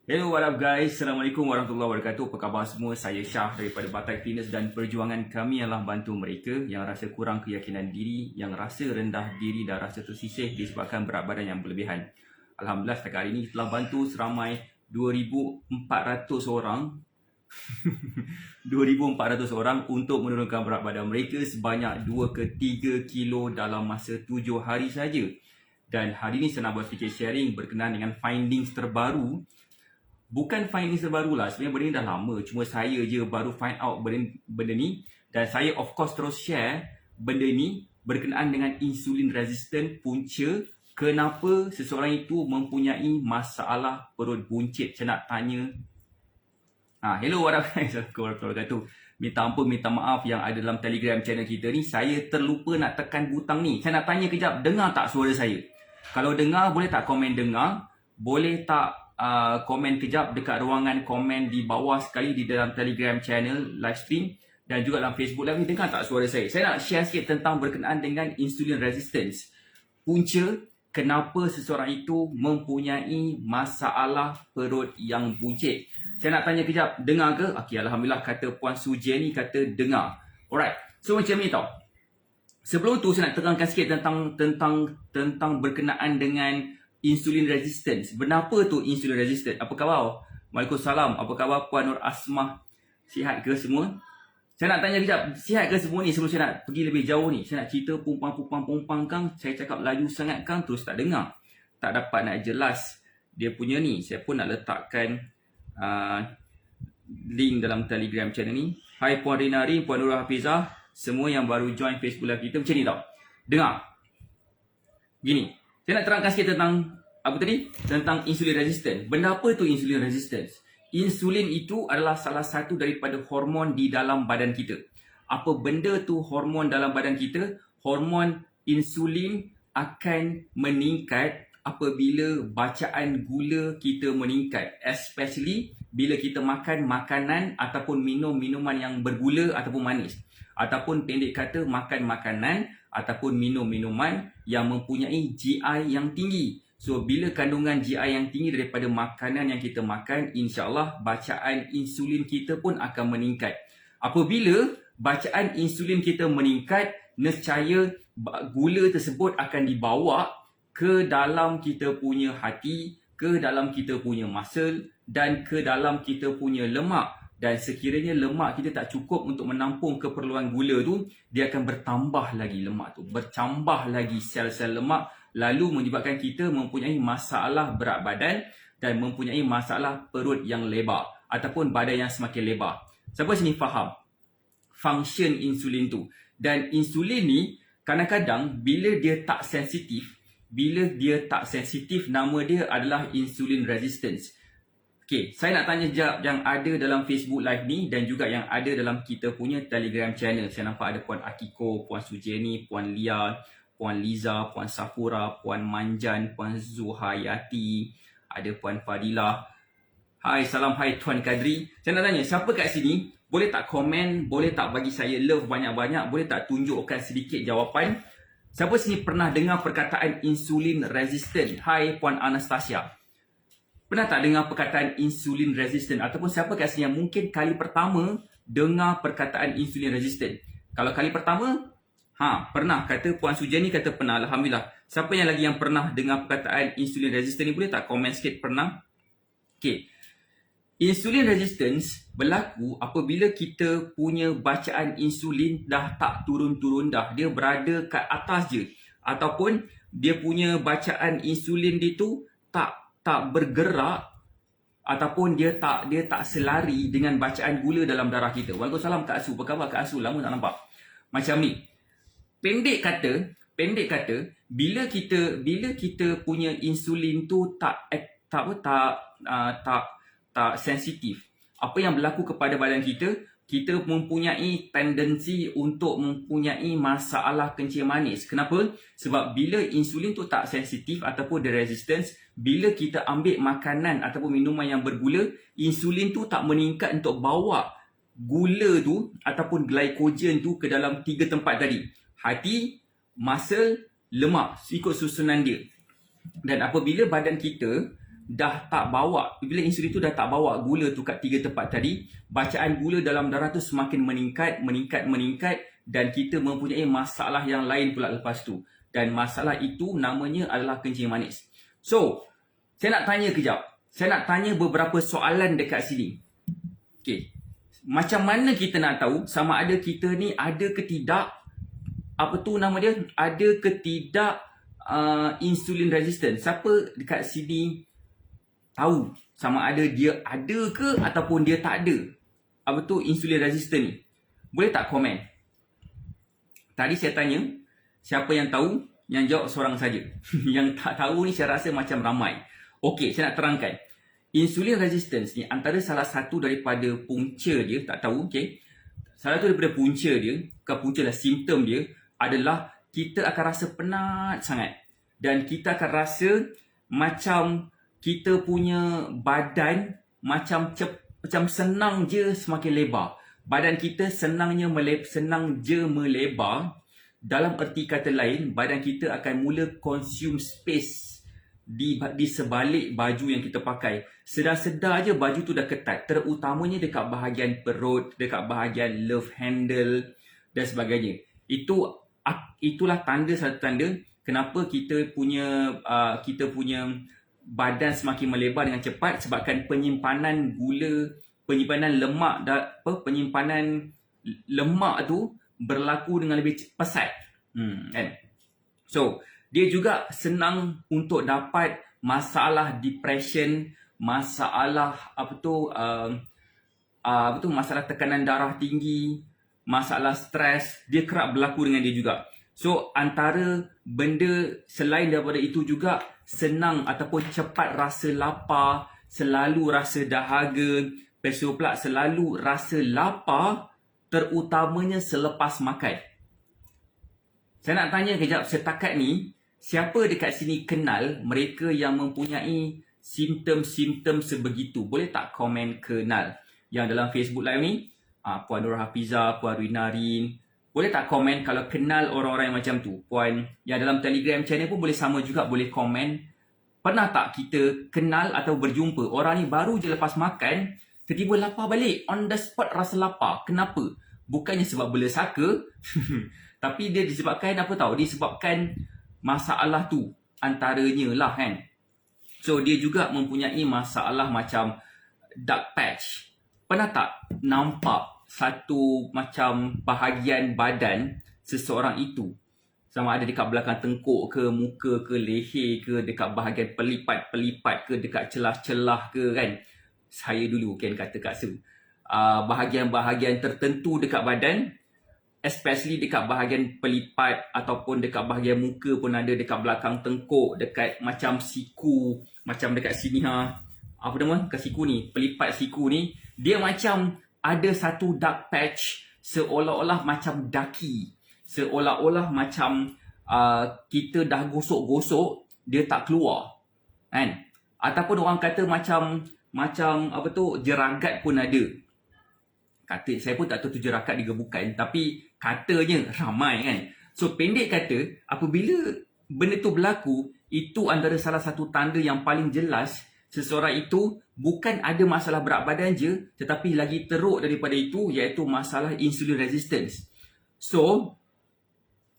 Hello, what up guys? Assalamualaikum warahmatullahi wabarakatuh. Apa khabar semua? Saya Syah daripada Batai Fitness dan perjuangan kami adalah bantu mereka yang rasa kurang keyakinan diri, yang rasa rendah diri dan rasa tersisih disebabkan berat badan yang berlebihan. Alhamdulillah setakat hari ini telah bantu seramai 2,400 orang 2,400 orang untuk menurunkan berat badan mereka sebanyak 2 ke 3 kilo dalam masa 7 hari saja. Dan hari ini saya nak buat sedikit sharing berkenaan dengan findings terbaru. Bukan findings terbaru lah, sebenarnya benda ni dah lama, cuma saya je baru find out benda ni. Dan saya of course terus share benda ni berkenaan dengan insulin resistant punca. Kenapa seseorang itu mempunyai masalah perut buncit? Saya nak tanya. Hello warahmatullahi wabarakatuh. Minta ampun, minta maaf yang ada dalam Telegram channel kita ni. Saya terlupa nak tekan butang ni. Saya nak tanya kejap, dengar tak suara saya? Kalau dengar, boleh tak komen dengar? Boleh tak komen kejap dekat ruangan komen di bawah sekali di dalam Telegram channel live stream dan juga dalam Facebook live ni, dengar tak suara saya? Saya nak share sikit tentang berkenaan dengan insulin resistance punca. Kenapa seseorang itu mempunyai masalah perut yang buncit? Saya nak tanya kejap, dengar ke? Okey, alhamdulillah kata Puan Su Jenny kata dengar. Alright. So macam ni tau. Sebelum tu saya nak terangkan sikit tentang berkenaan dengan insulin resistance. Kenapa tu insulin resistant? Apa khabar? Waalaikumsalam. Apa khabar Puan Nur Asmah? Sihat ke semua? Saya nak tanya kejap, sihat ke semua ni sebelum saya nak pergi lebih jauh ni? Saya nak cerita pumpang kang, saya cakap laju sangat kang terus tak dengar. Tak dapat nak jelas dia punya ni. Saya pun nak letakkan link dalam Telegram channel ni. Hai Puan Rinari, Puan Nurul Hafizah, semua yang baru join Facebook Live kita macam ni tau. Dengar. Gini. Saya nak terangkan sikit tentang apa tadi? Tentang insulin resistant. Benda apa tu insulin resistance? Insulin itu adalah salah satu daripada hormon di dalam badan kita. Apa benda tu hormon dalam badan kita? Hormon insulin akan meningkat apabila bacaan gula kita meningkat. Especially bila kita makan makanan ataupun minum minuman yang bergula ataupun manis. Ataupun pendek kata makan makanan ataupun minum minuman yang mempunyai GI yang tinggi. So bila kandungan GI yang tinggi daripada makanan yang kita makan, insya-Allah bacaan insulin kita pun akan meningkat. Apabila bacaan insulin kita meningkat, nescaya gula tersebut akan dibawa ke dalam kita punya hati, ke dalam kita punya muscle dan ke dalam kita punya lemak. Dan sekiranya lemak kita tak cukup untuk menampung keperluan gula tu, dia akan bertambah lagi lemak tu. Bertambah lagi sel-sel lemak, lalu menyebabkan kita mempunyai masalah berat badan dan mempunyai masalah perut yang lebar ataupun badan yang semakin lebar. Siapa sini faham function insulin tu? Dan insulin ni kadang-kadang bila dia tak sensitif, nama dia adalah insulin resistance. Okay, saya nak tanya sekejap yang ada dalam Facebook Live ni dan juga yang ada dalam kita punya Telegram channel. Saya nampak ada Puan Akiko, Puan Sujeni, Puan Lia, Puan Liza, Puan Safura, Puan Manjan, Puan Zuhayati, ada Puan Fadilah. Hai, salam hai Tuan Kadri. Saya nak tanya, siapa kat sini boleh tak komen, boleh tak bagi saya love banyak-banyak, boleh tak tunjukkan sedikit jawapan? Siapa sini pernah dengar perkataan insulin resistant? Hai Puan Anastasia. Pernah tak dengar perkataan insulin resistant? Ataupun siapa kat sini yang mungkin kali pertama dengar perkataan insulin resistant? Kalau kali pertama, pernah. Kata Puan Sujeni kata pernah. Alhamdulillah. Siapa yang lagi yang pernah dengar perkataan insulin resistant ni? Boleh tak komen sikit pernah? Okay. Insulin resistance berlaku apabila kita punya bacaan insulin dah tak turun-turun dah. Dia berada kat atas je. Ataupun dia punya bacaan insulin dia tu tak bergerak ataupun dia tak selari dengan bacaan gula dalam darah kita. Waalaikumsalam Kak Asu. Apa khabar Kak Asu? Lama tak nampak. Macam ni. Pendek kata bila kita punya insulin tu tak sensitif. Apa yang berlaku kepada badan kita mempunyai tendensi untuk mempunyai masalah kencing manis. Kenapa? Sebab bila insulin tu tak sensitif ataupun the resistance, bila kita ambil makanan ataupun minuman yang bergula, insulin tu tak meningkat untuk bawa gula tu ataupun glycogen tu ke dalam 3 tempat tadi. Hati, muscle, lemak, ikut susunan dia. Dan apabila badan kita dah tak bawa, bila insulin tu dah tak bawa gula tu kat 3 tempat tadi, bacaan gula dalam darah tu semakin meningkat dan kita mempunyai masalah yang lain pula lepas tu. Dan masalah itu namanya adalah kencing manis. So, saya nak tanya kejap. Saya nak tanya beberapa soalan dekat sini. Okey. Macam mana kita nak tahu sama ada kita ni ada ke tidak, apa tu nama dia, ada ke tidak insulin resistant? Siapa dekat sini tahu sama ada dia ada ke ataupun dia tak ada apa tu insulin resistant ni? Boleh tak komen? Tadi saya tanya, siapa yang tahu? Yang jawab seorang saja. Yang tak tahu ni saya rasa macam ramai. Okey, saya nak terangkan. Insulin resistance ni antara salah satu daripada punca dia, tak tahu, okey. Salah satu daripada punca dia, bukan punca lah, simptom dia adalah kita akan rasa penat sangat. Dan kita akan rasa macam kita punya badan macam senang je semakin lebar. Badan kita senang je melebar. Dalam erti kata lain, badan kita akan mula consume space di sebalik baju yang kita pakai. Sedar-sedar je baju tu dah ketat, terutamanya dekat bahagian perut, dekat bahagian love handle dan sebagainya. Itulah satu tanda kenapa kita punya badan semakin melebar dengan cepat, sebabkan penyimpanan lemak tu berlaku dengan lebih pesat. Kan? So, dia juga senang untuk dapat masalah depression, masalah masalah tekanan darah tinggi, masalah stres, dia kerap berlaku dengan dia juga. So, antara benda selain daripada itu juga senang ataupun cepat rasa lapar, selalu rasa dahaga, lepas tu pula selalu rasa lapar terutamanya selepas makan. Saya nak tanya kejap, setakat ni siapa dekat sini kenal mereka yang mempunyai simptom-simptom sebegitu? Boleh tak komen kenal? Yang dalam Facebook Live ni, Puan Nur Hafizah, Puan Rinarin, boleh tak komen kalau kenal orang-orang yang macam tu? Puan yang dalam Telegram channel pun boleh sama juga, boleh komen. Pernah tak kita kenal atau berjumpa orang ni baru je lepas makan, tiba-tiba lapar balik, on the spot rasa lapar. Kenapa? Bukannya sebab bela saka, tapi dia disebabkan apa tahu? Disebabkan masalah tu antaranya lah kan. So dia juga mempunyai masalah macam dark patch. Pernah tak nampak satu macam bahagian badan seseorang itu, sama ada dekat belakang tengkuk ke, muka ke, leher ke, dekat bahagian pelipat-pelipat ke, dekat celah-celah ke kan. Saya dulu kan kata Kak Su, bahagian-bahagian tertentu dekat badan, especially dekat bahagian pelipat ataupun dekat bahagian muka pun ada, dekat belakang tengkuk, dekat macam siku, macam dekat sini apa nama? Kat siku ni, pelipat siku ni, dia macam ada satu dark patch, seolah-olah macam daki, seolah-olah macam kita dah gosok-gosok, dia tak keluar kan. Ataupun orang kata macam apa tu, jeragat pun ada. Kata saya pun tak tahu tu jeragat dia bukan, tapi katanya ramai kan. So pendek kata, apabila benda tu berlaku, itu antara salah satu tanda yang paling jelas seseorang itu bukan ada masalah berat badan je, tetapi lagi teruk daripada itu, iaitu masalah insulin resistance. So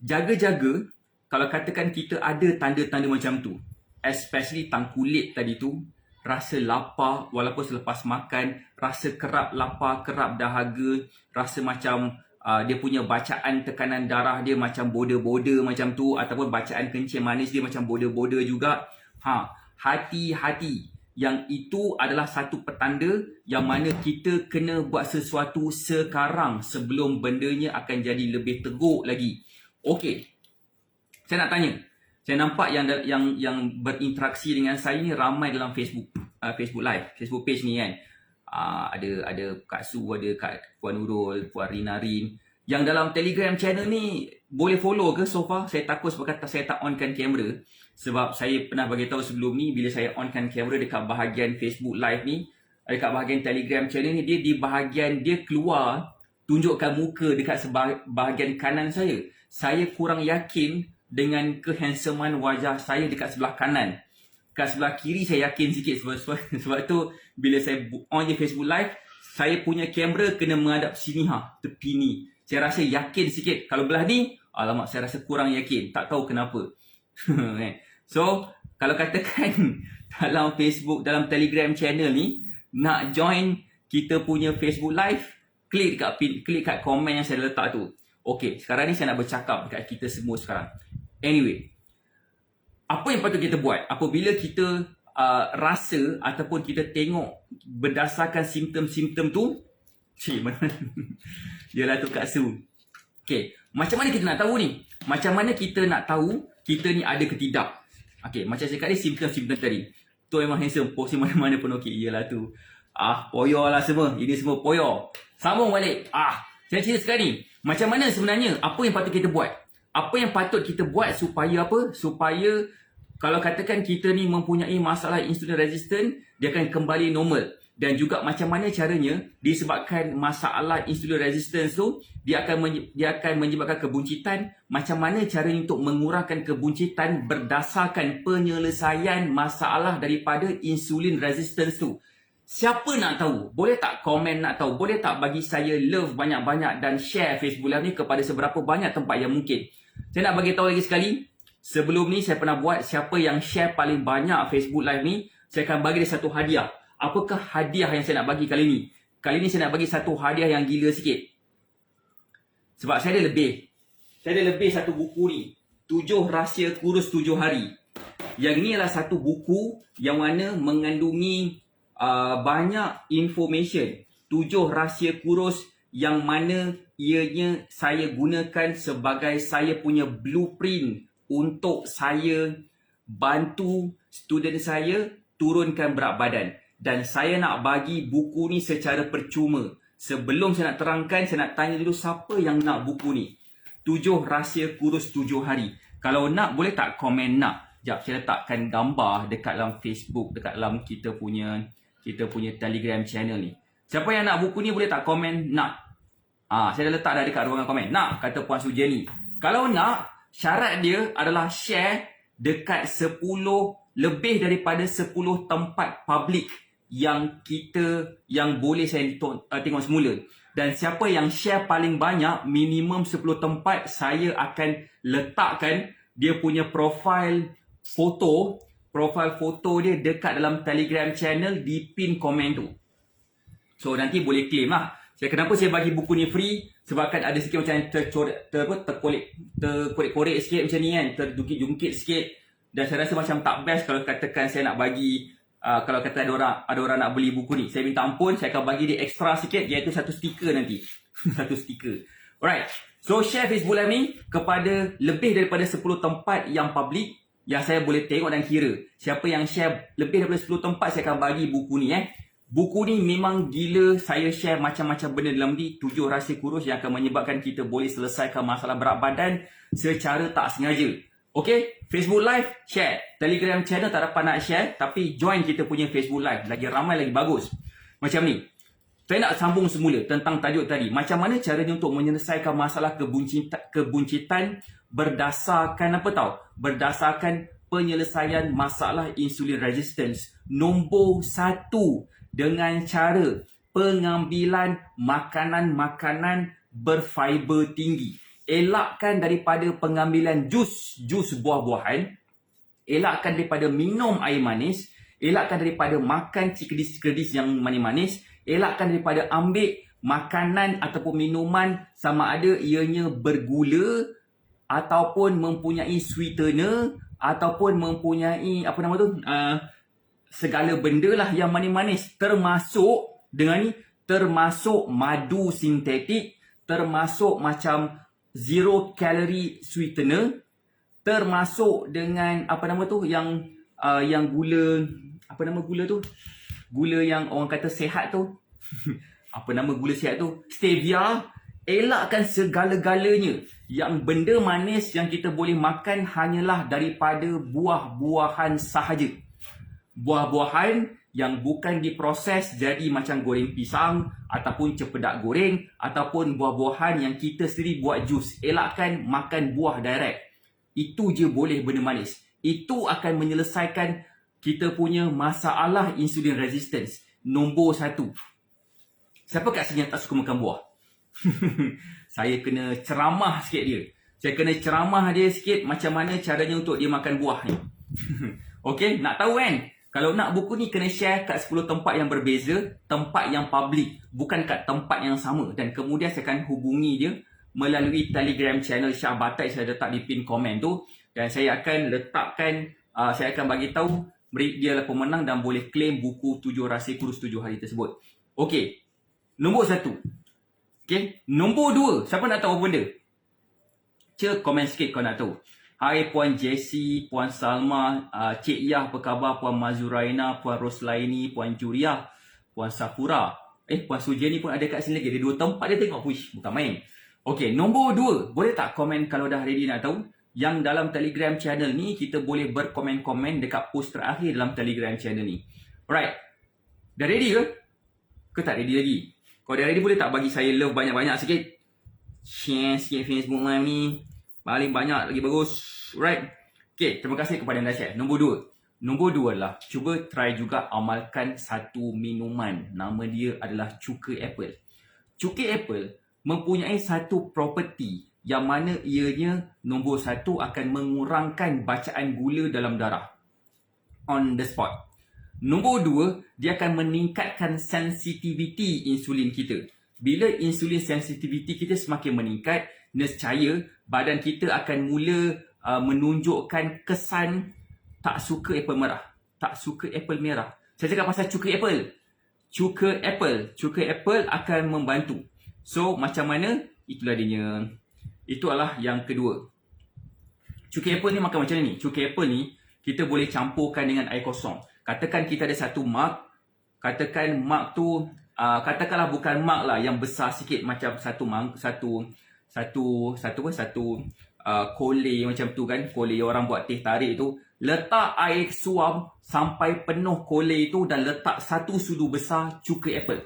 jaga-jaga kalau katakan kita ada tanda-tanda macam tu, especially tang kulit tadi tu, rasa lapar walaupun selepas makan, rasa kerap lapar, kerap dahaga, rasa macam dia punya bacaan tekanan darah dia macam border-border macam tu, ataupun bacaan kencing manis dia macam border-border juga. Hati-hati, yang itu adalah satu petanda yang mana kita kena buat sesuatu sekarang sebelum bendanya akan jadi lebih teruk lagi. Okey, saya nak tanya. Saya nampak yang berinteraksi dengan saya ni ramai dalam Facebook Live, Facebook page ni kan. Ada Kak Su, ada Kak Puan Nurul, Puan Rinarin. Yang dalam Telegram channel ni boleh follow ke so far? Saya takut sebab kata saya tak onkan kamera. Sebab saya pernah bagi tahu sebelum ni, bila saya onkan kamera dekat bahagian Facebook Live ni, dekat bahagian Telegram channel ni, dia di bahagian dia keluar tunjukkan muka dekat bahagian kanan saya. Saya kurang yakin dengan kehandsoman wajah saya dekat sebelah kanan. kat sebelah kiri saya yakin sikit sebab tu bila saya on je Facebook Live, saya punya kamera kena menghadap sini tepi ni. Saya rasa yakin sikit. Kalau belah ni, alamak saya rasa kurang yakin. Tak tahu kenapa. So, kalau katakan dalam Facebook, dalam Telegram channel ni, nak join kita punya Facebook Live, klik kat komen yang saya letak tu. Okay, sekarang ni saya nak bercakap dekat kita semua sekarang. Anyway, apa yang patut kita buat apabila kita rasa ataupun kita tengok berdasarkan simptom-simptom tu? Yalah tu Kak Su. Okay, macam mana kita nak tahu ni? Macam mana kita nak tahu kita ni ada ke tidak? Okay, macam saya kata simptom-simptom tadi. Tu memang handsome, posting mana-mana pun okey. Yalah tu. Poyo lah semua. Ini semua poyo. Sambung balik. Saya cerita sekarang ni. Macam mana sebenarnya? Apa yang patut kita buat? Apa yang patut kita buat supaya apa? Supaya kalau katakan kita ni mempunyai masalah insulin resistant, dia akan kembali normal. Dan juga macam mana caranya disebabkan masalah insulin resistance tu, dia akan menyebabkan kebuncitan. Macam mana caranya untuk mengurangkan kebuncitan berdasarkan penyelesaian masalah daripada insulin resistance tu. Siapa nak tahu? Boleh tak komen nak tahu? Boleh tak bagi saya love banyak-banyak dan share Facebook Live ni kepada seberapa banyak tempat yang mungkin? Saya nak bagi tahu lagi sekali. Sebelum ni saya pernah buat, siapa yang share paling banyak Facebook Live ni, saya akan bagi dia satu hadiah. Apakah hadiah yang saya nak bagi kali ni? Kali ni saya nak bagi satu hadiah yang gila sikit. Sebab saya ada lebih. Saya ada lebih satu buku ni. 7 Rahsia Kurus 7 Hari. Yang ni adalah satu buku yang mana mengandungi banyak information. 7 rahsia kurus yang mana ianya saya gunakan sebagai saya punya blueprint untuk saya bantu student saya turunkan berat badan. Dan saya nak bagi buku ni secara percuma. Sebelum saya nak terangkan, saya nak tanya dulu siapa yang nak buku ni. 7 Rahsia Kurus 7 Hari. Kalau nak, boleh tak komen nak? Sekejap, saya letakkan gambar dekat dalam Facebook, dekat dalam kita punya Telegram channel ni. Siapa yang nak buku ni boleh tak komen nak? Saya dah letak dah dekat ruangan komen. Nak, kata Puan Sujeni. Kalau nak, syarat dia adalah share dekat 10, lebih daripada 10 tempat public yang boleh saya tengok semula. Dan siapa yang share paling banyak, minimum 10 tempat, saya akan letakkan dia punya profile foto dia dekat dalam Telegram channel di pin komen tu. So nanti boleh claim lah. Kenapa saya bagi buku ni free? Sebab kan ada sikit macam terkorek-korek sikit macam ni kan, terjungkit-jungkit sikit. Dan saya rasa macam tak best kalau katakan saya nak bagi, kalau kata ada orang nak beli buku ni. Saya minta ampun, saya akan bagi dia extra sikit, iaitu satu stiker nanti. Satu stiker. Alright. So share Facebook Live ni kepada lebih daripada 10 tempat yang public, yang saya boleh tengok dan kira. Siapa yang share lebih daripada 10 tempat, saya akan bagi buku ni. Buku ni memang gila. Saya share macam-macam benda dalam ni. 7 rahsia kurus yang akan menyebabkan kita boleh selesaikan masalah berat badan secara tak sengaja. Okay? Facebook Live, share. Telegram channel tak dapat nak share, tapi join kita punya Facebook Live. Lagi ramai, lagi bagus. Macam ni. Saya nak sambung semula tentang tajuk tadi. Macam mana caranya untuk menyelesaikan masalah kebuncitan berdasarkan apa tahu? Berdasarkan penyelesaian masalah insulin resistance. Nombor 1, dengan cara pengambilan makanan-makanan berfiber tinggi. Elakkan daripada pengambilan jus buah-buahan. Elakkan daripada minum air manis. Elakkan daripada makan cikadis-cikadis yang manis-manis. Elakkan daripada ambil makanan ataupun minuman sama ada ianya bergula ataupun mempunyai sweetener ataupun mempunyai apa nama tu, segala benda lah yang manis-manis, termasuk dengan ni, termasuk madu sintetik, termasuk macam zero calorie sweetener, termasuk dengan apa nama tu yang gula, apa nama gula tu? Gula yang orang kata sihat tu. Apa nama gula sihat tu? Stevia. Elakkan segala-galanya. Yang benda manis yang kita boleh makan hanyalah daripada buah-buahan sahaja. Buah-buahan yang bukan diproses jadi macam goreng pisang ataupun cempedak goreng ataupun buah-buahan yang kita sendiri buat jus. Elakkan makan buah direct. Itu je boleh benda manis. Itu akan menyelesaikan kita punya masalah insulin resistance. Nombor 1. Siapa kat sini yang tak suka makan buah? Saya kena ceramah sikit dia. Saya kena ceramah dia sikit macam mana caranya untuk dia makan buah ni. Okey, nak tahu kan? Kalau nak buku ni kena share kat 10 tempat yang berbeza, tempat yang public, bukan kat tempat yang sama. Dan kemudian saya akan hubungi dia melalui Telegram channel Syah Batai, saya letak di pin komen tu, dan saya akan letakkan saya akan bagi tahu dia adalah pemenang dan boleh claim buku 7 rahsia kurus 7 hari tersebut. Okey. Nombor 1. Okey, nombor 2, siapa nak tahu apa benda? Cik komen sikit kalau nak tahu. Hai Puan Jessie, Puan Salma, Cik Yah apa khabar, Puan Mazuraina, Puan Roslaini, Puan Juriah, Puan Safura. Puan Sujeni pun ada kat sini lagi. Ada 2 tempat dia tengok. Wish, bukan main. Okey, nombor 2. Boleh tak komen kalau dah ready nak tahu? Yang dalam Telegram channel ni, kita boleh berkomen-komen dekat post terakhir dalam Telegram channel ni. Alright. Dah ready ke? Ke tak ready lagi? Kalau dah ready, boleh tak bagi saya love banyak-banyak sikit? Share sikit Facebook Live ni. Paling banyak lagi bagus. Right. Okay, terima kasih kepada yang dah share. Nombor 2. Nombor 2 adalah cuba try juga amalkan satu minuman. Nama dia adalah cuka apple. Cuka apple mempunyai satu property yang mana ianya nombor 1 akan mengurangkan bacaan gula dalam darah. On the spot. Nombor 2, dia akan meningkatkan sensitivity insulin kita. Bila insulin sensitivity kita semakin meningkat, nescaya badan kita akan mula menunjukkan kesan tak suka apple merah. Tak suka apple merah. Saya cakap pasal cuka apple. Cuka apple. Cuka apple akan membantu. So, macam mana? Itulah dia. Itu adalah yang kedua. Cuka apple ni makan macam ni. Cuka apple ni, kita boleh campurkan dengan air kosong. Katakan kita ada satu mug. Katakan mug tu, katakanlah bukan mug lah, yang besar sikit macam satu kolej macam tu kan, kolej orang buat teh tarik tu. Letak air suam sampai penuh kolej tu dan letak satu sudu besar cuka apple.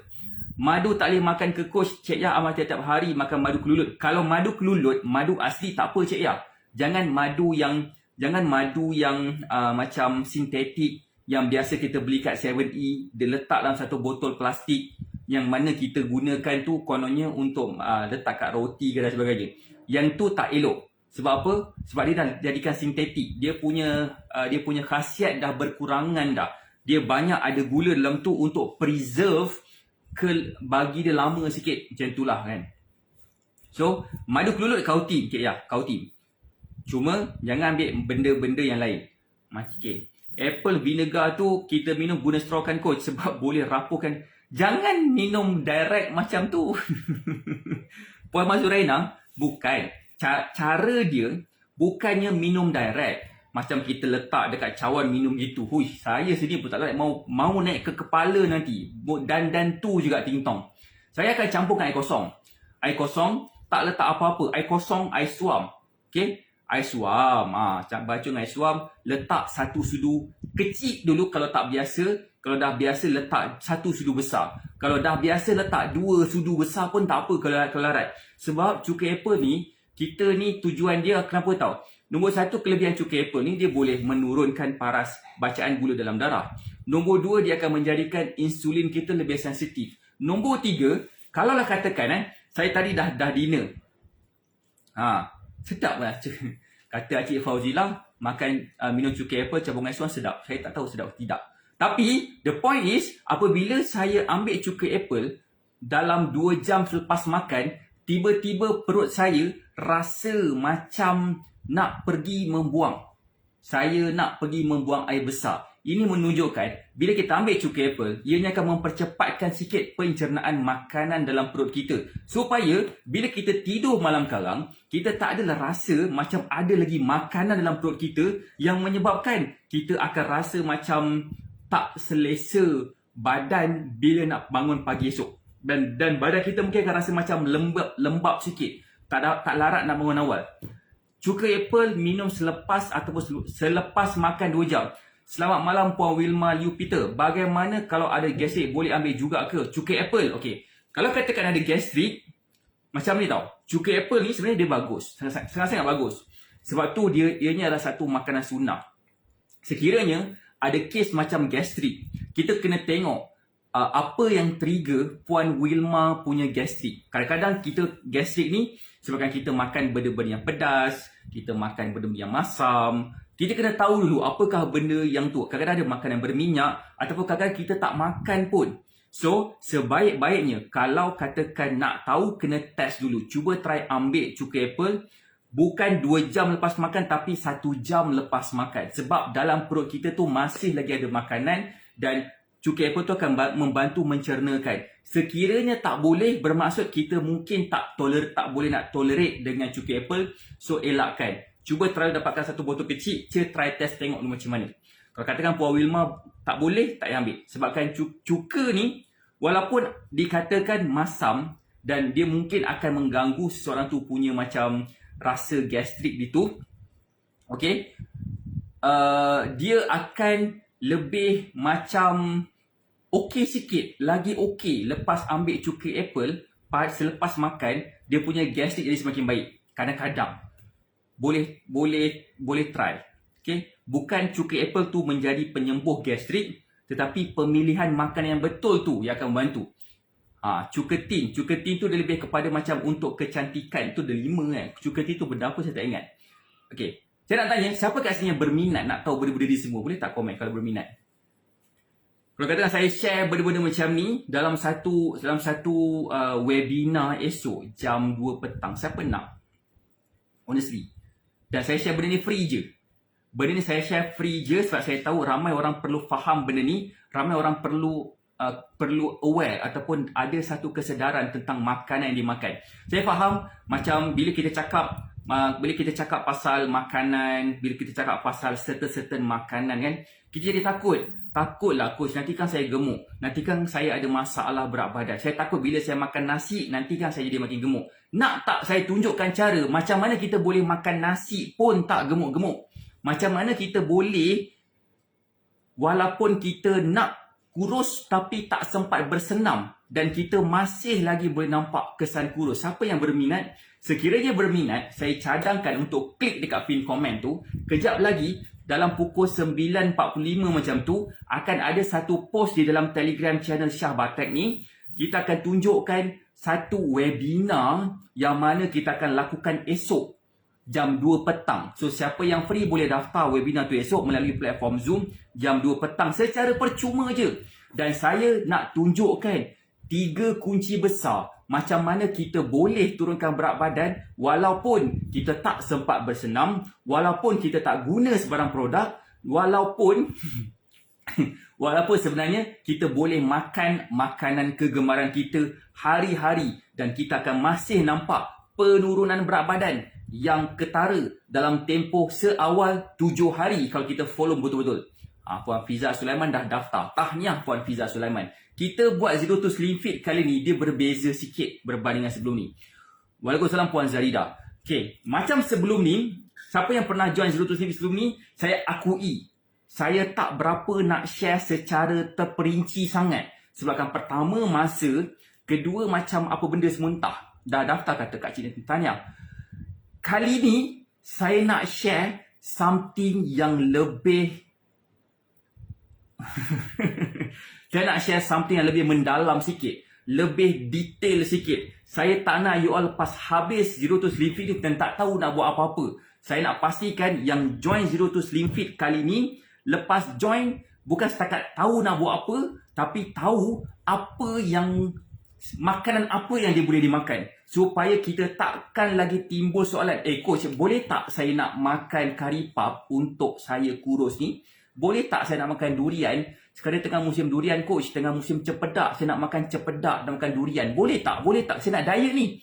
Madu tak boleh makan ke coach? Cik Yah amal tiap hari makan madu kelulut. Kalau madu kelulut, madu asli tak apa Cik Yah. Jangan madu yang macam sintetik yang biasa kita beli kat 7E, dia letak dalam satu botol plastik yang mana kita gunakan tu kononnya untuk letak kat roti ke dan sebagainya. Yang tu tak elok. Sebab apa? Sebab dia dah jadikan sintetik. Dia punya khasiat dah berkurangan dah. Dia banyak ada gula dalam tu untuk preserve bagi dia lama sikit. Macam itulah kan. So, madu kelulut kau tim, Cik Yah, kau tim. Cuma jangan ambil benda-benda yang lain. Okay. Apple vinegar tu kita minum guna straw kan coach, sebab boleh rapuhkan. Jangan minum direct macam tu. Puan Mazuraina, bukan. Cara dia bukannya minum direct. Macam kita letak dekat cawan minum gitu. Hui, saya sendiri pun tak like, mau naik ke kepala nanti. Dan tu juga tingtong. Saya akan campurkan air kosong. Air kosong, tak letak apa-apa. Air kosong, air suam. Okay? Air suam. Bacung air suam. Letak satu sudu kecil dulu kalau tak biasa. Kalau dah biasa letak satu sudu besar. Kalau dah biasa letak 2 sudu besar pun tak apa kalau larat. Sebab cuka apple ni, kita ni tujuan dia kenapa tahu? Nombor 1, kelebihan cuka apple ni, dia boleh menurunkan paras bacaan gula dalam darah. Nombor 2, dia akan menjadikan insulin kita lebih sensitif. Nombor 3, kalaulah katakan saya tadi dah dinner. Sedap lah. Kata Cik Fauzilah, makan minum cuka apple campur dengan suam sedap. Saya tak tahu sedap atau tidak. Tapi, the point is, apabila saya ambil cuka apple, dalam 2 jam selepas makan, tiba-tiba perut saya rasa macam nak pergi membuang. Saya nak pergi membuang air besar. Ini menunjukkan, bila kita ambil cuka apple, ianya akan mempercepatkan sikit pencernaan makanan dalam perut kita. Supaya, bila kita tidur malam kalang, kita tak adalah rasa macam ada lagi makanan dalam perut kita yang menyebabkan kita akan rasa macam tak selesa badan bila nak bangun pagi esok. Dan badan kita mungkin akan rasa macam lembab sikit. Tak larat nak bangun awal. Cuka apple minum selepas makan 2 jam. Selamat malam Puan Wilma Liu Peter. Bagaimana kalau ada gastrik, boleh ambil juga ke cuka apple? Okey. Kalau katakan ada gastrik, macam ni tau. Cuka apple ni sebenarnya dia bagus. Sangat-sangat bagus. Sebab tu ianya adalah satu makanan sunnah. Sekiranya ada kes macam gastrik, kita kena tengok apa yang trigger Puan Wilma punya gastrik. Kadang-kadang kita gastrik ni sebabkan kita makan benda-benda yang pedas, kita makan benda-benda yang masam. Kita kena tahu dulu apakah benda yang tu. Kadang-kadang ada makanan berminyak ataupun kadang-kadang kita tak makan pun. So, sebaik-baiknya kalau katakan nak tahu, kena test dulu. Cuba try ambil cuka apple bukan 2 jam lepas makan tapi 1 jam lepas makan. Sebab dalam perut kita tu masih lagi ada makanan dan cuka apple tu akan membantu mencernakan. Sekiranya tak boleh, bermaksud kita mungkin tak boleh nak tolerate dengan cuka apple. So, elakkan. Cuba try dapatkan satu botol kecil, try test tengok dulu macam mana. Kalau katakan Puan Wilma tak boleh, tak payah ambil. Sebabkan cuka ni, walaupun dikatakan masam dan dia mungkin akan mengganggu seseorang tu punya macam rasa gastrik itu, okay, dia akan lebih macam okey sikit, lagi okey lepas ambil cuka apple, selepas makan, dia punya gastrik jadi semakin baik. Kadang-kadang boleh try. Okay? Bukan cuka apple tu menjadi penyembuh gastrik, tetapi pemilihan makanan yang betul tu yang akan membantu. Cuka tin tu dia lebih kepada macam untuk kecantikan. Tu ada 5 kan. Cuka tin tu benda apa saya tak ingat. Okay. Saya nak tanya, siapa kat sini yang berminat nak tahu benda-benda ni semua? Boleh tak komen kalau berminat? Kalau katakan saya share benda-benda macam ni dalam satu webinar esok jam 2 petang. Siapa nak? Honestly. Dan saya share benda ni free je. Benda ni saya share free je sebab saya tahu ramai orang perlu faham benda ni. Ramai orang perlu aware ataupun ada satu kesedaran tentang makanan yang dimakan. Saya faham macam bila kita cakap pasal makanan, bila kita cakap pasal certain makanan kan, kita jadi takutlah coach, nanti kan saya gemuk, nanti kan saya ada masalah berat badan, saya takut bila saya makan nasi nanti kan saya jadi makin gemuk. Nak tak saya tunjukkan cara macam mana kita boleh makan nasi pun tak gemuk-gemuk, macam mana kita boleh walaupun kita nak kurus tapi tak sempat bersenam dan kita masih lagi boleh nampak kesan kurus. Siapa yang berminat? Sekiranya berminat, saya cadangkan untuk klik dekat pin komen tu. Kejap lagi dalam pukul 9.45 macam tu akan ada satu post di dalam Telegram channel Syah Batek ni. Kita akan tunjukkan satu webinar yang mana kita akan lakukan esok jam 2 petang. So siapa yang free boleh daftar webinar tu esok melalui platform Zoom jam 2 petang secara percuma je. Dan saya nak tunjukkan 3 kunci besar macam mana kita boleh turunkan berat badan walaupun kita tak sempat bersenam, walaupun kita tak guna sebarang produk, walaupun sebenarnya kita boleh makan makanan kegemaran kita hari-hari dan kita akan masih nampak penurunan berat badan yang ketara dalam tempoh seawal 7 hari kalau kita follow betul-betul. Puan Fiza Sulaiman dah daftar. Tahniah Puan Fiza Sulaiman. Kita buat Zero to Slim Fit kali ni dia berbeza sikit berbanding dengan sebelum ni. Waalaikumsalam Puan Zarida. Okay, macam sebelum ni, siapa yang pernah join Zero to Slim Fit sebelum ni, saya akui saya tak berapa nak share secara terperinci sangat. Sebabkan pertama masa, kedua macam apa benda semua entah. Dah daftar kata Kak Cik tanya. Kali ni saya nak share something yang lebih saya nak share something yang lebih mendalam sikit, lebih detail sikit. Saya tak nak you all lepas habis Zero to Slim Fit dan tak tahu nak buat apa-apa. Saya nak pastikan yang join Zero to Slim Fit kali ni, lepas join bukan setakat tahu nak buat apa, tapi tahu apa yang makanan apa yang dia boleh dimakan. Supaya kita takkan lagi timbul soalan, coach, boleh tak saya nak makan kari puff untuk saya kurus ni? Boleh tak saya nak makan durian? Sekarang tengah musim durian coach, tengah musim cempedak, saya nak makan cempedak dan makan durian. Boleh tak? Boleh tak? Saya nak diet ni.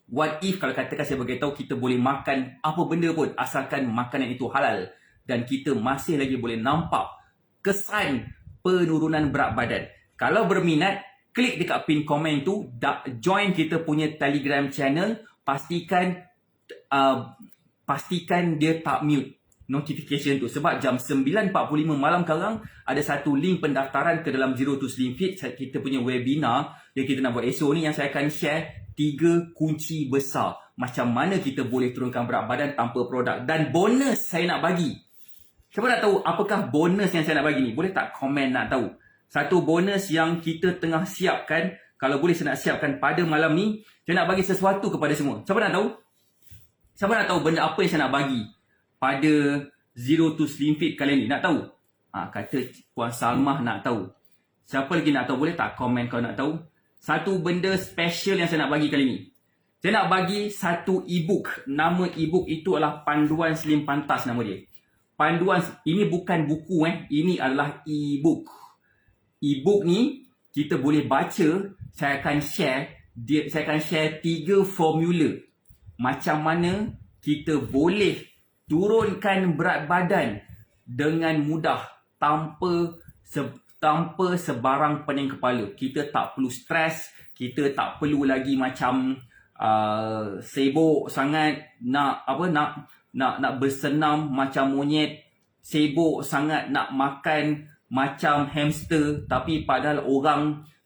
What if kalau katakan saya beritahu kita boleh makan apa benda pun asalkan makanan itu halal dan kita masih lagi boleh nampak kesan penurunan berat badan. Kalau berminat, klik dekat pin komen tu, join kita punya Telegram channel, pastikan dia tak mute notification tu sebab jam 9.45 malam sekarang ada satu link pendaftaran ke dalam Zero to Slim Fit, kita punya webinar yang kita nak buat esok ni, yang saya akan share 3 kunci besar macam mana kita boleh turunkan berat badan tanpa produk. Dan bonus saya nak bagi, Siapa nak tahu apakah bonus yang saya nak bagi ni? Boleh tak komen nak tahu? Satu bonus yang kita tengah siapkan. Kalau boleh saya nak siapkan pada malam ni. Saya nak bagi sesuatu kepada semua. Siapa nak tahu? Siapa nak tahu benda apa yang saya nak bagi pada Zero to Slim Fit kali ni? Nak tahu? Kata Puan Salmah nak tahu. Siapa lagi nak tahu? Boleh tak komen kalau nak tahu? Satu benda special yang saya nak bagi kali ni. Saya nak bagi satu e-book. Nama e-book itu adalah Panduan Slim Pantas nama dia. Panduan, ini bukan buku ini adalah e-book. E-book ni kita boleh baca. Saya akan share 3 formula macam mana kita boleh turunkan berat badan dengan mudah tanpa sebarang pening kepala. Kita tak perlu stres, kita tak perlu lagi macam sibuk sangat nak bersenam macam monyet, sibuk sangat nak makan macam hamster, tapi padahal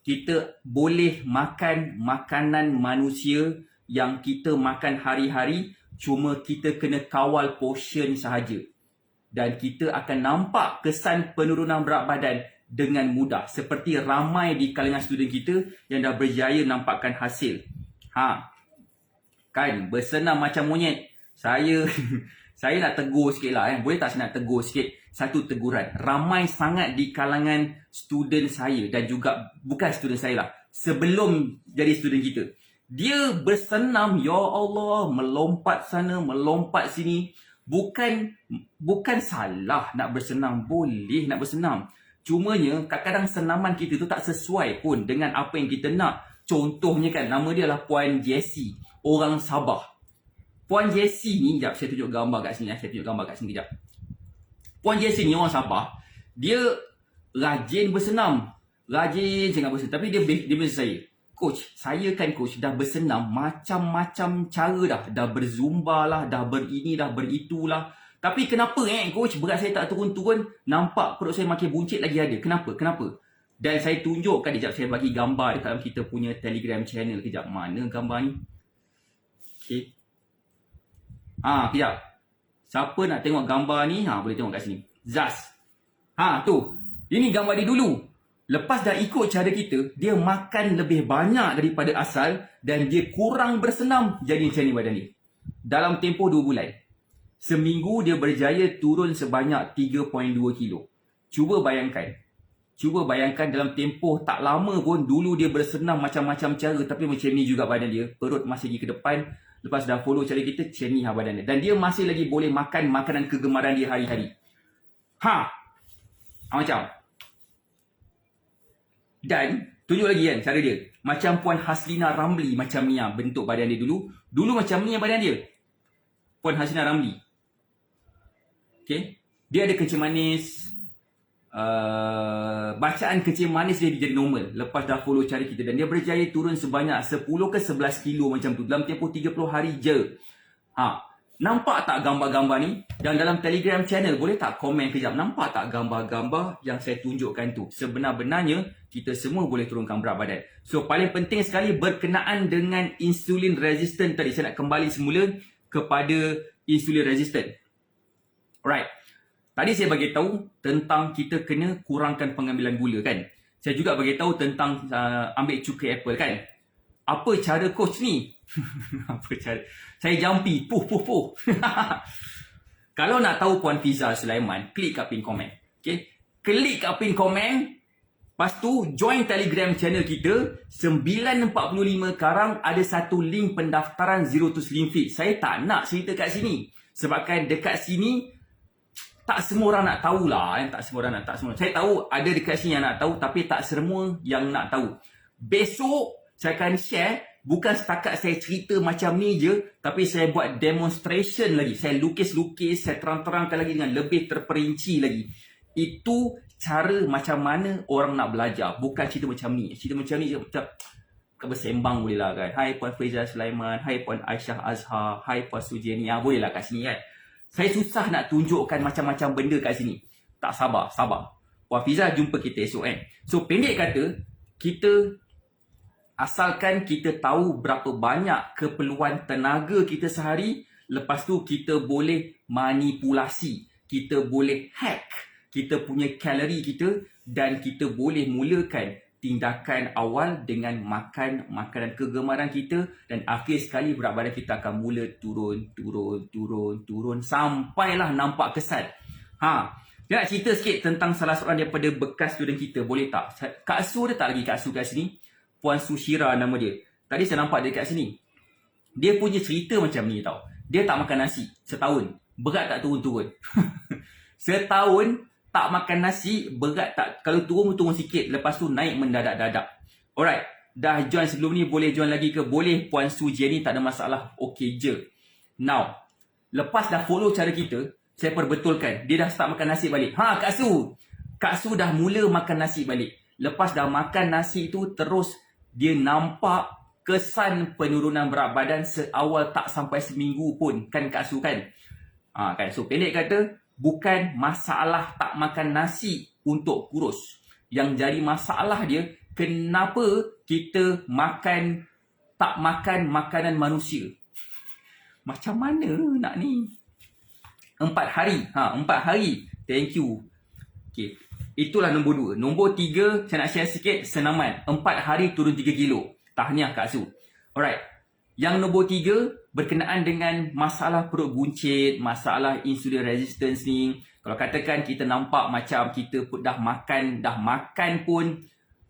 kita boleh makan makanan manusia yang kita makan hari-hari, cuma kita kena kawal portion sahaja. Dan kita akan nampak kesan penurunan berat badan dengan mudah. Seperti ramai di kalangan student kita yang dah berjaya nampakkan hasil. Kan bersenam macam monyet. Saya nak tegur sikit lah. Boleh tak saya nak tegur sikit? Satu teguran. Ramai sangat di kalangan student saya dan juga bukan student saya lah. Sebelum jadi student kita. Dia bersenam, ya Allah, melompat sana, melompat sini. Bukan salah nak bersenam. Boleh nak bersenam. Cumanya kadang-kadang senaman kita tu tak sesuai pun dengan apa yang kita nak. Contohnya kan, nama dia adalah Puan Jessie. Orang Sabah. Puan Jessie ni, sekejap saya tunjuk gambar kat sini. Kejap. Puan Jessie ni orang Sabah. Dia rajin bersenam. Rajin sangat bersenam. Tapi dia bilang saya, Coach, saya kan coach dah bersenam macam-macam cara dah. Dah berzumba lah, dah berini dah, beritulah. Tapi kenapa coach berat saya tak turun-turun, nampak perut saya makin buncit lagi ada. Kenapa? Dan saya tunjukkan, sekejap saya bagi gambar dekat dalam kita punya Telegram channel. Kejap, mana gambar ni? Okay. Kejap. Siapa nak tengok gambar ni? Boleh tengok kat sini. Zaz. Tu. Ini gambar dia dulu. Lepas dah ikut cara kita, dia makan lebih banyak daripada asal dan dia kurang bersenam, jadi macam ni badan dia. Dalam tempoh 2 bulan. Seminggu dia berjaya turun sebanyak 3.2 kilo. Cuba bayangkan dalam tempoh tak lama pun, dulu dia bersenam macam-macam cara tapi macam ni juga badan dia. Perut masih pergi ke depan. Lepas dah follow cara kita, macam ni badan dia. Dan dia masih lagi boleh makan makanan kegemaran dia hari-hari. Macam. Dan tunjuk lagi kan cara dia. Macam Puan Haslina Ramli macam ni bentuk badan dia dulu. Dulu macam ni badan dia. Puan Haslina Ramli. Okay. Dia ada kencing manis. Bacaan kencing manis dia jadi normal. Lepas dah follow cara kita. Dan dia berjaya turun sebanyak 10 ke 11 kilo macam tu. Dalam tempoh 30 hari je. Nampak tak gambar-gambar ni? Dan dalam Telegram channel, boleh tak komen kejap? Nampak tak gambar-gambar yang saya tunjukkan tu? Sebenar-benarnya, kita semua boleh turunkan berat badan. So, paling penting sekali berkenaan dengan insulin resistant tadi. Saya nak kembali semula kepada insulin resistant. Alright. Tadi saya bagi tahu tentang kita kena kurangkan pengambilan gula kan? Saya juga bagi tahu tentang ambil cukai apple kan? Apa cara coach ni? Apa cara? Saya jampi. Puh. Kalau nak tahu Puan Fiza Sulaiman, klik kat pin komen. Okay? Klik kat pin komen. Lepas tu, join Telegram channel kita. 9.45 sekarang ada satu link pendaftaran Zero to Slim Fit. Saya tak nak cerita kat sini. Sebabkan dekat sini, tak semua orang nak tahulah. Tak semua orang nak tahu. Saya tahu ada dekat sini yang nak tahu, tapi tak semua yang nak tahu. Besok, saya akan share. Bukan setakat saya cerita macam ni je, tapi saya buat demonstration lagi. Saya lukis-lukis, saya terang-terangkan lagi dengan lebih terperinci lagi. Itu cara macam mana orang nak belajar. Bukan cerita macam ni. Cerita macam ni macam bersembang boleh lah kan. Hai Puan Fiza Sulaiman, hai Puan Aisyah Azhar, hai Puan Sujiani. Boleh lah kat sini kan. Saya susah nak tunjukkan macam-macam benda kat sini. Tak sabar. Puan Fiza jumpa kita esok kan. So pendek kata, asalkan kita tahu berapa banyak keperluan tenaga kita sehari, lepas tu kita boleh manipulasi. kita boleh hack kita punya kalori kita dan kita boleh mulakan tindakan awal dengan makan makanan kegemaran kita dan akhir sekali berat badan kita akan mula turun sampailah nampak kesan. Dia nak cerita sikit tentang salah seorang daripada bekas student kita, boleh tak? Kak Su ada tak lagi Kak Su kat sini? Puan Sushira nama dia. Tadi saya nampak dia kat sini. Dia punya cerita macam ni tau. Dia tak makan nasi setahun. Berat tak turun-turun. Setahun tak makan nasi, berat tak, kalau turun sikit, lepas tu naik mendadak-dadak. Alright, dah join sebelum ni, boleh join lagi ke? Boleh Puan Su Jenny, tak ada masalah. Okay je. Now, lepas dah follow cara kita, saya perbetulkan, dia dah start makan nasi balik. Kak Su dah mula makan nasi balik. Lepas dah makan nasi tu, terus dia nampak kesan penurunan berat badan seawal tak sampai seminggu pun. Kan Kak Su kan? Kan? So pendek kata, bukan masalah tak makan nasi untuk kurus. Yang jadi masalah dia, kenapa kita tak makan makanan manusia. Macam mana nak ni? 4 hari. 4 hari. Thank you. Okay. Itulah nombor 2. Nombor 3, saya nak share sikit senaman. 4 hari turun 3 kilo. Tahniah Kak Su. Alright. Yang nombor 3, berkenaan dengan masalah perut buncit, masalah insulin resistance ni. Kalau katakan kita nampak macam kita dah makan pun,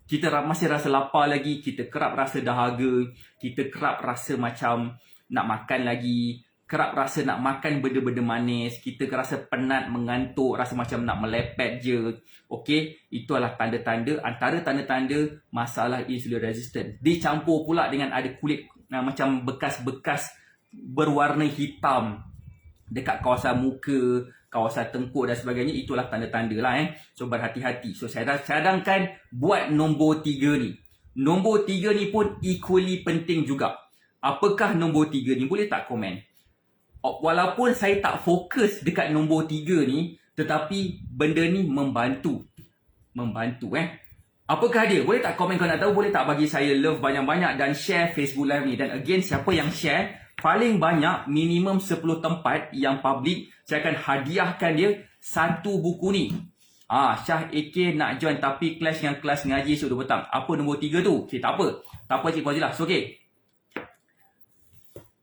kita masih rasa lapar lagi, kita kerap rasa dahaga, kita kerap rasa macam nak makan lagi, kerap rasa nak makan benda-benda manis, kita rasa penat, mengantuk, rasa macam nak melepet je. Okey, itu adalah tanda-tanda, antara tanda-tanda masalah insulin resistant. Dicampur pula dengan ada kulit macam bekas-bekas berwarna hitam dekat kawasan muka, kawasan tengkuk dan sebagainya. Itulah tanda-tanda lah. So berhati-hati. So saya cadangkan buat nombor 3 ni. Nombor 3 ni pun equally penting juga. Apakah nombor 3 ni? Boleh tak komen? Walaupun saya tak fokus dekat nombor 3 ni, tetapi benda ni membantu. Apakah dia? Boleh tak komen kalau nak tahu? Boleh tak bagi saya love banyak-banyak dan share Facebook Live ni? Dan again, siapa yang share paling banyak, minimum 10 tempat yang public, saya akan hadiahkan dia 1 buku ni. Syah AK nak join tapi kelas ngaji esok 2 petang. Apa nombor 3 tu? Okay, tak apa. Tak apa, cik pause je lah. So, okay.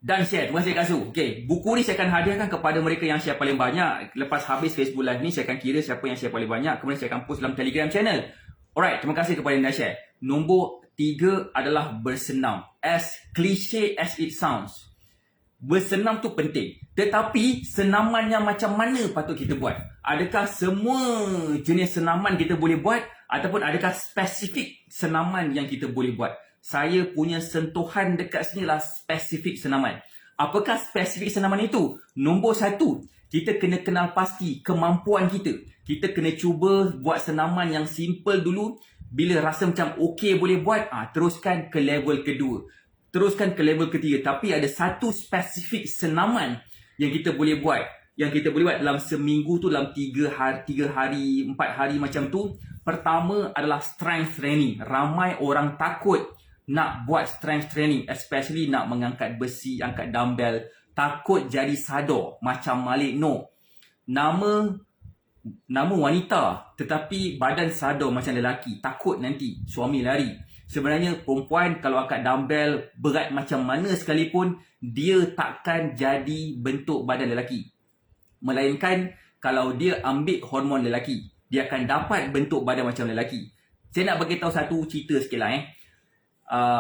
Dan share. Terima kasih Kak Su. Okay, buku ni saya akan hadiahkan kepada mereka yang share paling banyak. Lepas habis Facebook Live ni, saya akan kira siapa yang share paling banyak. Kemudian saya akan post dalam Telegram channel. Alright, terima kasih kepada yang dah share. Nombor 3 adalah bersenam. As cliche as it sounds. Bersenam tu penting. Tetapi senaman yang macam mana patut kita buat? Adakah semua jenis senaman kita boleh buat? Ataupun adakah spesifik senaman yang kita boleh buat? Saya punya sentuhan dekat sini lah spesifik senaman. Apakah spesifik senaman itu? Nombor 1, kita kena kenal pasti kemampuan kita. Kita kena cuba buat senaman yang simple dulu. Bila rasa macam okey boleh buat, teruskan ke level kedua. Teruskan ke level ketiga. Tapi ada satu spesifik senaman yang kita boleh buat. Yang kita boleh buat dalam seminggu tu, dalam 3 hari, 4 hari macam tu. Pertama adalah strength training. Ramai orang takut nak buat strength training, especially nak mengangkat besi, angkat dumbbell. Takut jadi sador macam Malik Noor. Nama wanita tetapi badan sador macam lelaki. Takut nanti suami lari. Sebenarnya perempuan kalau angkat dumbbell berat macam mana sekalipun, dia takkan jadi bentuk badan lelaki. Melainkan kalau dia ambil hormon lelaki, dia akan dapat bentuk badan macam lelaki. Saya nak bagi tahu satu cerita sikit lah.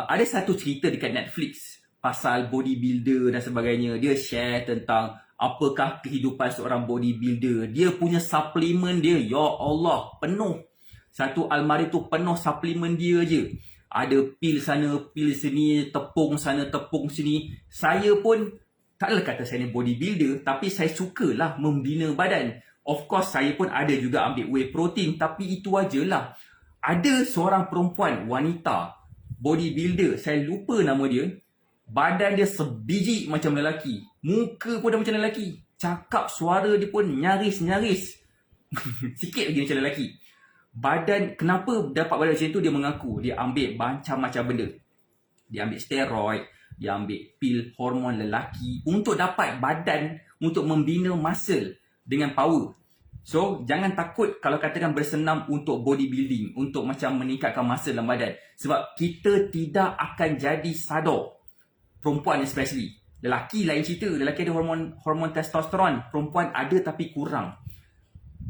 Ada satu cerita dekat Netflix pasal bodybuilder dan sebagainya. Dia share tentang apakah kehidupan seorang bodybuilder. Dia punya suplemen dia, ya Allah, penuh. Satu almari tu penuh suplemen dia je. Ada pil sana, pil sini, tepung sana, tepung sini. Saya pun tak adalah kata saya ni bodybuilder, tapi saya sukalah membina badan. Of course, saya pun ada juga ambil whey protein, tapi itu ajalah. Ada seorang perempuan, wanita, bodybuilder, saya lupa nama dia. Badan dia sebiji macam lelaki. Muka pun dah macam lelaki. Cakap suara dia pun nyaris-nyaris. Sikit lagi macam lelaki. Badan, kenapa dapat badan macam tu? Dia mengaku dia ambil macam-macam benda. Dia ambil steroid, dia ambil pil hormon lelaki untuk dapat badan, untuk membina muscle dengan power. So, jangan takut kalau katakan bersenam untuk bodybuilding, untuk macam meningkatkan masa dalam badan. Sebab kita tidak akan jadi sadar. Perempuan especially. Lelaki lain cerita, lelaki ada hormon testosteron, perempuan ada tapi kurang.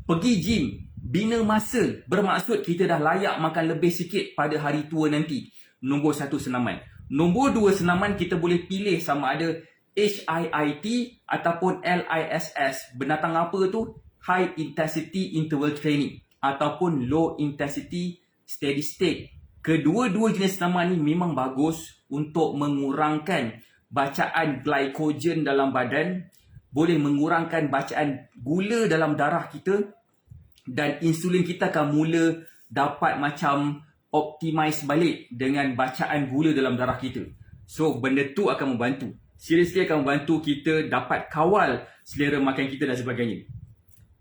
Pergi gym, bina masa, bermaksud kita dah layak makan lebih sikit pada hari tua nanti. Nombor 1 senaman. Nombor 2 senaman kita boleh pilih sama ada HIIT ataupun LISS. Binatang apa tu? High Intensity Interval Training ataupun Low Intensity Steady State. Kedua-dua jenis senaman ni memang bagus untuk mengurangkan bacaan glycogen dalam badan, boleh mengurangkan bacaan gula dalam darah kita dan insulin kita akan mula dapat macam optimize balik dengan bacaan gula dalam darah kita. So, benda tu akan membantu. Seriously akan membantu kita dapat kawal selera makan kita dan sebagainya.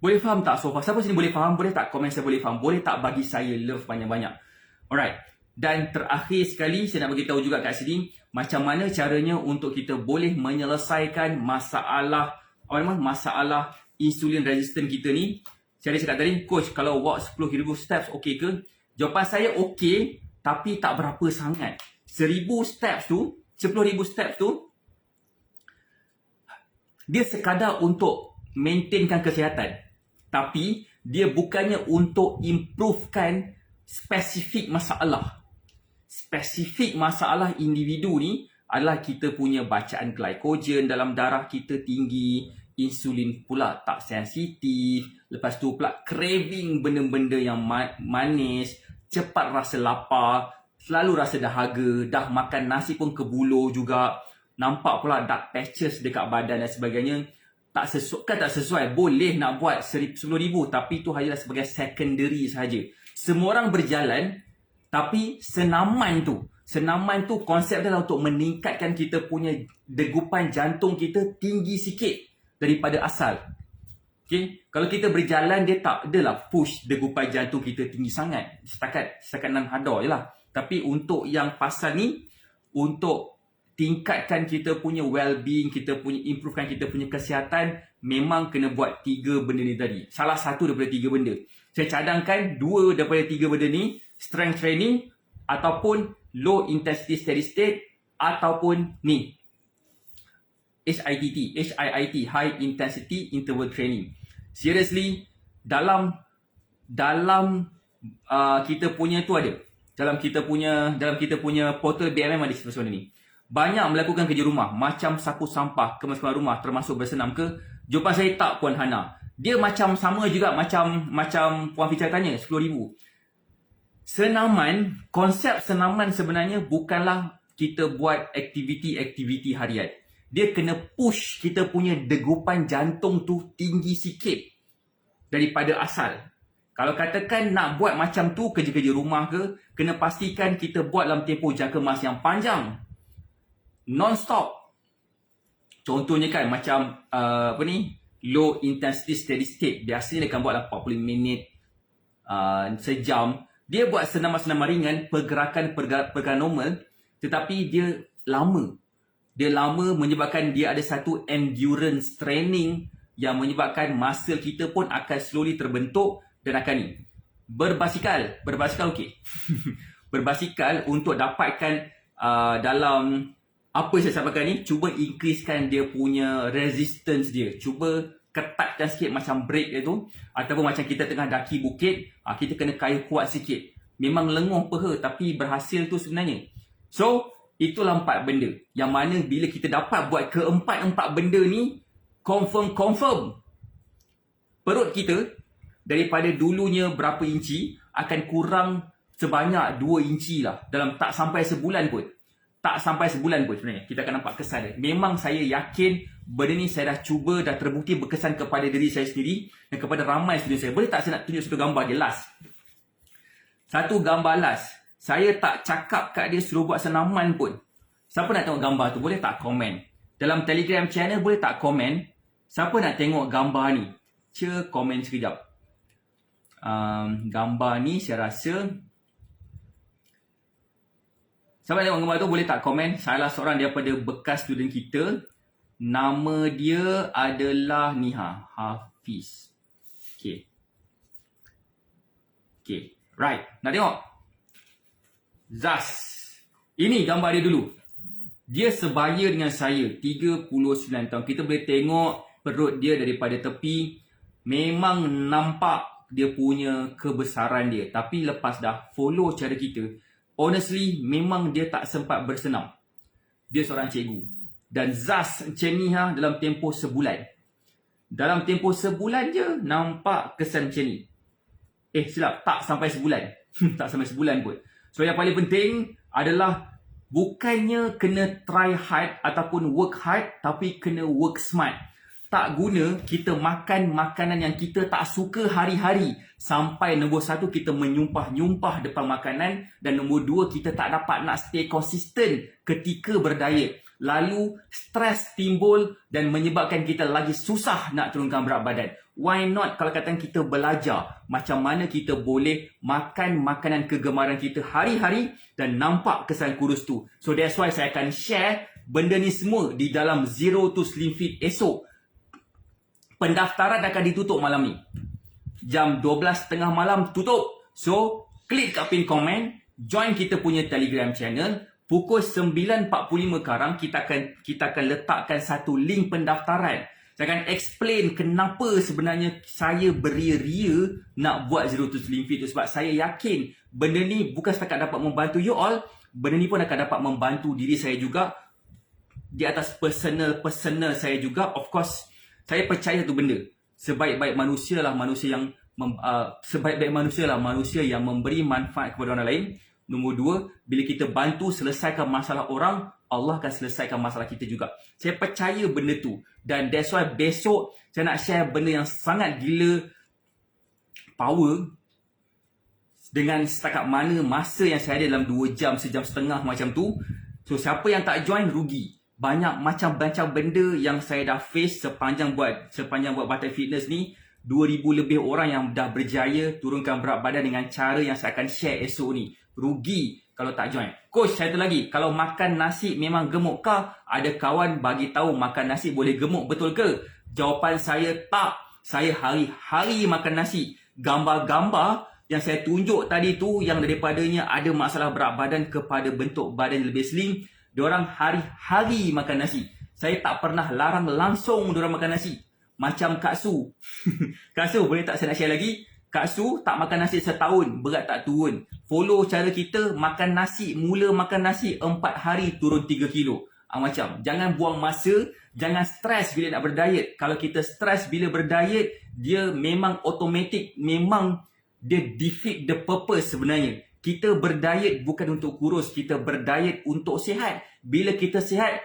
Boleh faham tak so far? Siapa sini boleh faham? Boleh tak komen saya boleh faham? Boleh tak bagi saya love banyak-banyak? Alright. Dan terakhir sekali saya nak beritahu juga kat sini macam mana caranya untuk kita boleh menyelesaikan masalah insulin resistant kita ni. Saya cakap tadi, coach kalau walk 10,000 steps okey ke? Jawapan saya okey tapi tak berapa sangat. 10,000 steps tu, 10,000 steps tu dia sekadar untuk maintainkan kesihatan. Tapi dia bukannya untuk improvekan spesifik masalah. Spesifik masalah individu ni adalah kita punya bacaan glycogen dalam darah kita tinggi, insulin pula tak sensitif, lepas tu pula craving benda-benda yang manis, cepat rasa lapar, selalu rasa dahaga, dah makan nasi pun kebuluh juga, nampak pula dark patches dekat badan dan sebagainya. Tak sesuai, boleh nak buat 10,000 tapi itu hanyalah sebagai secondary sahaja. Semua orang berjalan tapi senaman tu konsep dia adalah untuk meningkatkan kita punya degupan jantung kita tinggi sikit daripada asal. Okay? Kalau kita berjalan dia tak adalah push degupan jantung kita tinggi sangat. Setakat 6 hadar je lah. Tapi untuk yang pasal ni, untuk tingkatkan kita punya well-being, kita punya improvekan kita punya kesihatan, memang kena buat 3 benda ni tadi. Salah satu daripada 3 benda. Saya cadangkan 2 daripada 3 benda ni, strength training ataupun low intensity steady state ataupun ni HIIT, high intensity interval training. Seriously, dalam kita punya tu ada. Dalam kita punya portal BMM ada seperti ni. Banyak melakukan kerja rumah, macam sapu sampah, kemas-kemas rumah, termasuk bersenam ke? Jawapan saya tak, Puan Hana. Dia macam sama juga macam Puan Ficha tanya, 10,000. Senaman, konsep senaman sebenarnya bukanlah kita buat aktiviti-aktiviti harian. Dia kena push kita punya degupan jantung tu tinggi sikit daripada asal. Kalau katakan nak buat macam tu kerja-kerja rumah ke, kena pastikan kita buat dalam tempoh jangka masa yang panjang. Non-stop. Contohnya kan macam low intensity steady state. Biasanya dia akan buat dalam 40 minit, sejam. Dia buat senaman-senaman ringan, pergerakan normal, tetapi dia lama. Dia lama menyebabkan dia ada satu endurance training yang menyebabkan muscle kita pun akan slowly terbentuk dan akan ni. Berbasikal okey. Berbasikal untuk dapatkan dalam apa saya sampaikan ni, cuba increasekan dia punya resistance dia. Cuba ketatkan sikit macam brake dia tu. Ataupun macam kita tengah daki bukit, kita kena kayu kuat sikit. Memang lenguh peha tapi berhasil tu sebenarnya. So, itulah 4 benda. Yang mana bila kita dapat buat keempat-empat benda ni, confirm perut kita daripada dulunya berapa inci akan kurang sebanyak 2 inci lah. Dalam tak sampai sebulan pun. Sebenarnya kita akan nampak kesan dia. Memang saya yakin benda ni saya dah cuba, dah terbukti berkesan kepada diri saya sendiri dan kepada ramai student saya. Boleh tak saya nak tunjuk satu gambar je last? Satu gambar last. Saya tak cakap kat dia suruh buat senaman pun. Siapa nak tengok gambar tu? Boleh tak komen? Dalam Telegram channel boleh tak komen? Siapa nak tengok gambar ni? Komen sekejap. Gambar ni saya rasa, siapa nak tengok gambar tu boleh tak komen? Salah seorang daripada bekas student kita. Nama dia adalah Niha Hafiz. Okay. Right. Nak tengok? Zaz. Ini gambar dia dulu. Dia sebaya dengan saya 39 tahun. Kita boleh tengok perut dia daripada tepi. Memang nampak dia punya kebesaran dia. Tapi lepas dah follow cara kita, honestly memang dia tak sempat bersenam. Dia seorang cikgu. Dan Zaz macam ni dalam tempoh sebulan. Dalam tempoh sebulan je nampak kesan macam ni. Silap, tak sampai sebulan. Tak sampai sebulan pun. So yang paling penting adalah bukannya kena try hard ataupun work hard, tapi kena work smart. Tak guna kita makan makanan yang kita tak suka hari-hari. Sampai nombor 1 kita menyumpah-nyumpah depan makanan. Dan nombor 2 kita tak dapat nak stay konsisten ketika berdiet. Lalu stres timbul dan menyebabkan kita lagi susah nak turunkan berat badan. Why not kalau katakan kita belajar macam mana kita boleh makan makanan kegemaran kita hari-hari dan nampak kesan kurus tu. So that's why saya akan share benda ni semua di dalam Zero to Slim Fit esok. Pendaftaran akan ditutup malam ni. Jam 12.30 malam tutup. So klik kat pin komen, join kita punya Telegram channel. Pukul 9.45 sekarang kita akan letakkan satu link pendaftaran. Saya akan explain kenapa sebenarnya saya beria-ria nak buat Zero to Slim Fit tu. Sebab saya yakin benda ni bukan setakat dapat membantu you all, benda ni pun akan dapat membantu diri saya juga. Di atas personal saya juga. Of course, saya percaya satu benda. Sebaik-baik manusia lah manusia yang memberi manfaat kepada orang lain. Nombor 2, bila kita bantu selesaikan masalah orang, Allah akan selesaikan masalah kita juga. Saya percaya benda tu. Dan that's why besok saya nak share benda yang sangat gila power. Dengan setakat mana masa yang saya ada dalam 2 jam, sejam setengah macam tu. So siapa yang tak join rugi. Banyak macam-macam benda yang saya dah face sepanjang buat Batai Fitness ni. 2,000 lebih orang yang dah berjaya turunkan berat badan dengan cara yang saya akan share esok ni. Rugi kalau tak join. Coach, satu lagi. Kalau makan nasi memang gemuk kah? Ada kawan bagi tahu makan nasi boleh gemuk, betul ke? Jawapan saya tak. Saya hari-hari makan nasi. Gambar-gambar yang saya tunjuk tadi tu, yang daripadanya ada masalah berat badan kepada bentuk badan lebih slim, diorang hari-hari makan nasi. Saya tak pernah larang langsung diorang makan nasi. Macam Kak Su. Kak Su, boleh tak saya nak share lagi? Kak Su tak makan nasi setahun, berat tak turun. Follow cara kita, makan nasi, mula makan nasi 4 hari turun 3 kilo. Macam, jangan buang masa, jangan stres bila nak berdiet. Kalau kita stres bila berdiet, dia memang automatic, memang dia defeat the purpose sebenarnya. Kita berdiet bukan untuk kurus, kita berdiet untuk sihat. Bila kita sihat,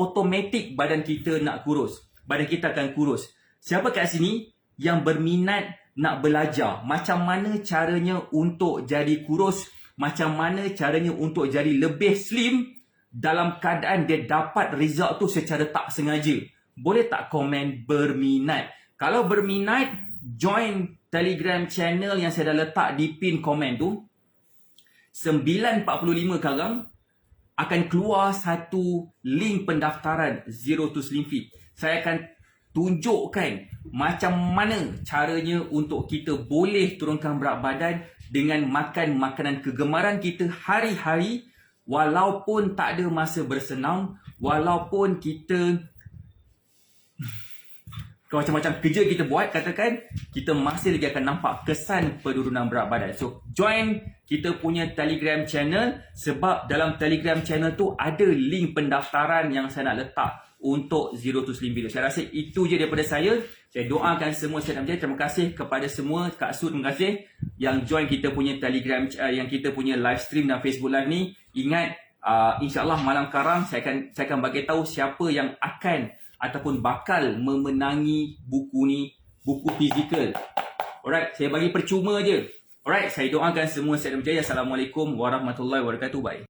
automatic badan kita nak kurus. Badan kita akan kurus. Siapa kat sini yang berminat nak belajar macam mana caranya untuk jadi kurus, macam mana caranya untuk jadi lebih slim dalam keadaan dia dapat result tu secara tak sengaja? Boleh tak komen berminat? Kalau berminat, join Telegram channel yang saya dah letak di pin komen tu. 9.45 sekarang akan keluar satu link pendaftaran Zero to Slim Fit. Saya akan tunjukkan macam mana caranya untuk kita boleh turunkan berat badan dengan makan makanan kegemaran kita hari-hari, walaupun tak ada masa bersenam, walaupun kita macam-macam kerja kita buat, katakan kita masih lagi akan nampak kesan penurunan berat badan. So join kita punya Telegram channel, sebab dalam Telegram channel tu ada link pendaftaran yang saya nak letak untuk Zero to Slim Fit. Saya rasa itu je daripada saya. Saya doakan semua sihat dan berjaya. Terima kasih kepada semua. Kak Su, terima kasih yang join kita punya Telegram, yang kita punya live stream dan Facebook live ni. Ingat, insyaAllah malam sekarang saya akan bagi tahu siapa yang akan ataupun bakal memenangi buku ni, buku fizikal. Alright, saya bagi percuma je. Alright, saya doakan semua sihat dan berjaya. Assalamualaikum warahmatullahi wabarakatuh. Bye.